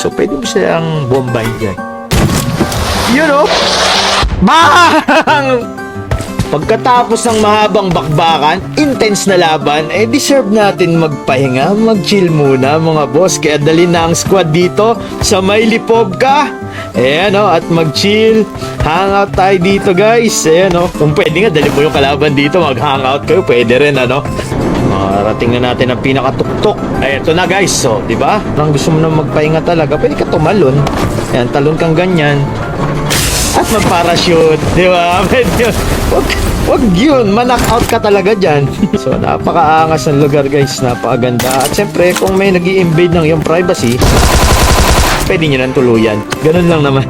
So, pwede mo silang bombahin dyan. You know? Bang! Pagkatapos ng mahabang bakbakan, intense na laban, deserve natin magpahinga, mag-chill muna mga boss. Kaya dali na ang squad dito sa may Lipovka. Ayan at mag-chill. Hangout tayo dito guys. Ayan kung pwede nga, dali mo yung kalaban dito, mag-hangout kayo. Pwede rin Marating na natin ang pinakatuktok. Eto na guys, di ba? Kung gusto mo na magpahinga talaga, pwede ka tumalon. Ayan, talon kang ganyan. At mag-parachute, di ba? Wag yun, ma-knockout ka talaga dyan. So, napakaangas ng lugar guys, napakaganda. At syempre, kung may nag-i-invade ng iyong privacy, pwede nyo nang tuluyan. Ganun lang naman.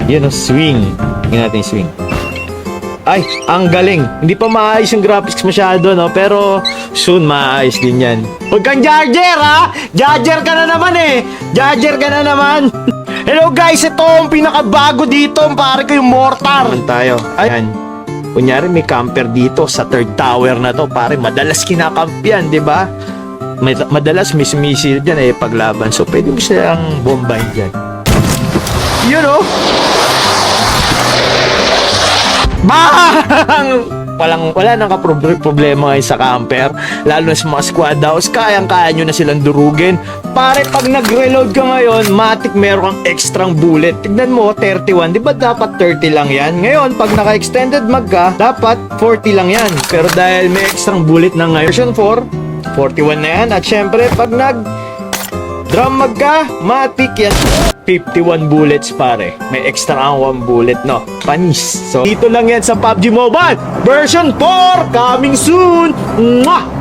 Yun swing. Tingnan natin yung swing. Ay, ang galing. Hindi pa maayos yung graphics masyado, pero soon maayos din yan. Huwag kang Jarger, ha? Jarger ka na naman, Jarger ka na naman. Hello guys, ito ang pinakabago dito. Pare ko yung mortar. Naman tayo. Ayan. Kunyari may camper dito sa third tower na to. Pare, madalas kinakampiyan, di ba? Madalas may sumisil dyan paglaban. So, pwede mo silang bombahin dyan. You know? Bang! Wala nang problema ngayon sa camper, lalo na sa mga squad house. Kayang-kaya nyo na silang durugin. Pare, pag nag-reload ka ngayon, matik meron kang extrang bullet. Tignan mo, 31. Di ba dapat 30 lang yan? Ngayon, pag naka-extended mag ka, dapat 40 lang yan. Pero dahil may extrang bullet na ngayon, version 4, 41 na yan. At syempre, pag nag-drum mag ka, matik yan. 51 bullets pare. May extra ang 1 bullet, Panis. So, dito lang yan sa PUBG Mobile version 4 coming soon. Mwah!